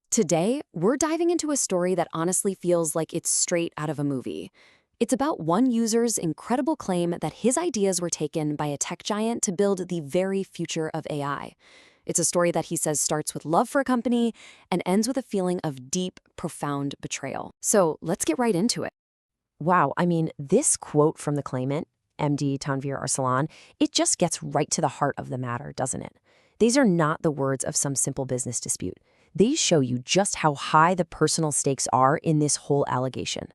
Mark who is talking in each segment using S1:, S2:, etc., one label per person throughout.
S1: Today, we're diving into a story that honestly feels like it's straight out of a movie. It's about one user's incredible claim that his ideas were taken by a tech giant to build the very future of AI. It's a story that he says starts with love for a company and ends with a feeling of deep, profound betrayal. So let's get right into it.
S2: Wow, this quote from the claimant, MD Tanvir Arsalan, it just gets right to the heart of the matter, doesn't it? These are not the words of some simple business dispute. These show you just how high the personal stakes are in this whole allegation.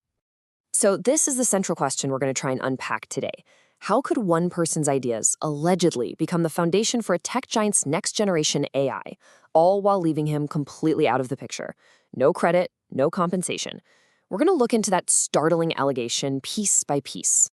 S2: So this is the central question we're going to try and unpack today. How could one person's ideas allegedly become the foundation for a tech giant's next generation AI, all while leaving him completely out of the picture? No credit, no compensation. We're going to look into that startling allegation piece by piece.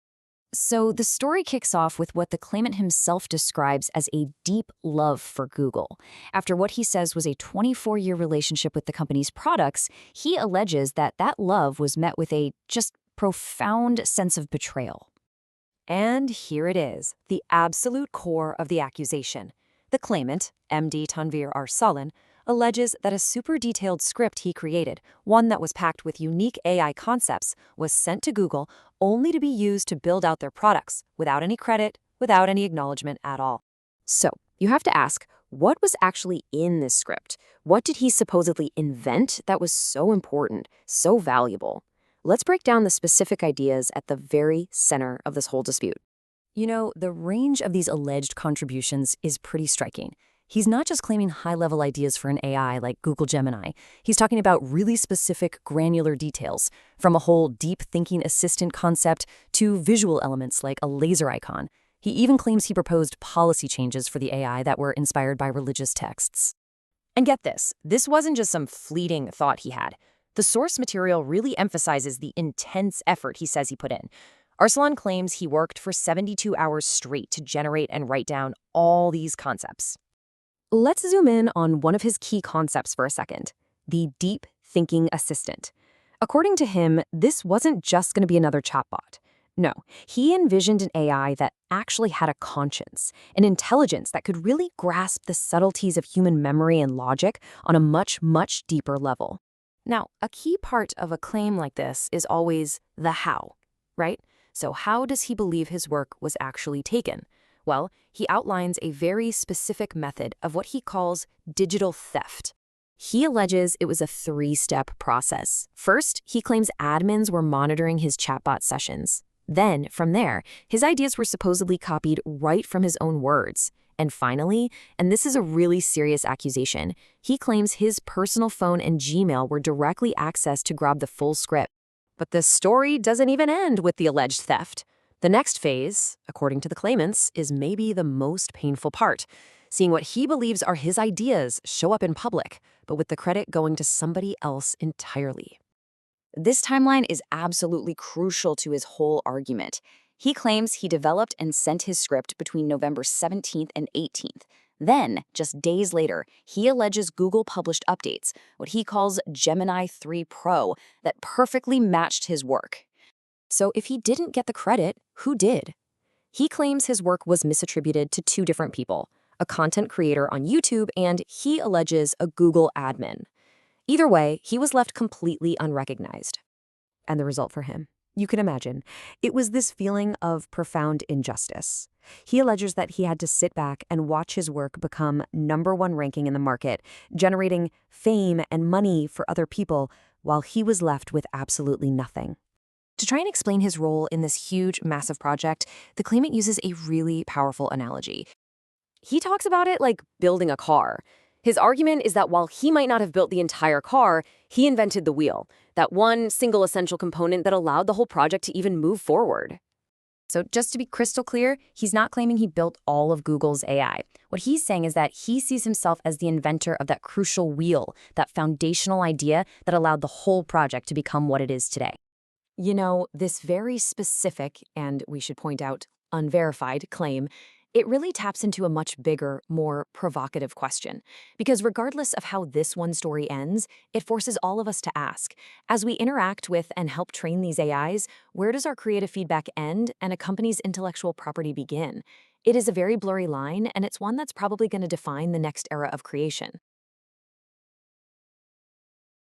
S1: So the story kicks off with what the claimant himself describes as a deep love for Google. After what he says was a 24-year relationship with the company's products, he alleges that that love was met with a just profound sense of betrayal. And here it is, the absolute core of the accusation. The claimant, MD Tanvir Arsalan, alleges that a super detailed script he created, one that was packed with unique AI concepts, was sent to Google only to be used to build out their products, without any credit, without any acknowledgement at all. So, you have to ask, what was actually in this script? What did he supposedly invent that was so important, so valuable? Let's break down the specific ideas at the very center of this whole dispute. You know, the range of these alleged contributions is pretty striking. He's not just claiming high-level ideas for an AI like Google Gemini. He's talking about really specific, granular details, from a whole deep thinking assistant concept to visual elements like a laser icon. He even claims he proposed policy changes for the AI that were inspired by religious texts. And get this wasn't just some fleeting thought he had. The source material really emphasizes the intense effort he says he put in. Arsalan claims he worked for 72 hours straight to generate and write down all these concepts. Let's zoom in on one of his key concepts for a second, the deep thinking assistant. According to him, this wasn't just going to be another chatbot. No, he envisioned an AI that actually had a conscience, an intelligence that could really grasp the subtleties of human memory and logic on a much, much deeper level. Now, a key part of a claim like this is always the how, right? So how does he believe his work was actually taken? Well, he outlines a very specific method of what he calls digital theft. He alleges it was a three-step process. First, he claims admins were monitoring his chatbot sessions. Then, from there, his ideas were supposedly copied right from his own words. And finally, and this is a really serious accusation, he claims his personal phone and Gmail were directly accessed to grab the full script. But the story doesn't even end with the alleged theft. The next phase, according to the claimants, is maybe the most painful part, seeing what he believes are his ideas show up in public, but with the credit going to somebody else entirely. This timeline is absolutely crucial to his whole argument. He claims he developed and sent his script between November 17th and 18th. Then, just days later, he alleges Google published updates, what he calls Gemini 3 Pro, that perfectly matched his work. So if he didn't get the credit, who did? He claims his work was misattributed to two different people, a content creator on YouTube and, he alleges, a Google admin. Either way, he was left completely unrecognized. And the result for him? You can imagine. It was this feeling of profound injustice. He alleges that he had to sit back and watch his work become #1 ranking in the market, generating fame and money for other people, while he was left with absolutely nothing. To try and explain his role in this huge, massive project, the claimant uses a really powerful analogy. He talks about it like building a car. His argument is that while he might not have built the entire car, he invented the wheel, that one single essential component that allowed the whole project to even move forward. So just to be crystal clear, he's not claiming he built all of Google's AI. What he's saying is that he sees himself as the inventor of that crucial wheel, that foundational idea that allowed the whole project to become what it is today. You know, this very specific, and we should point out, unverified claim, it really taps into a much bigger, more provocative question. Because regardless of how this one story ends, it forces all of us to ask, as we interact with and help train these AIs, where does our creative feedback end and a company's intellectual property begin? It is a very blurry line, and it's one that's probably going to define the next era of creation.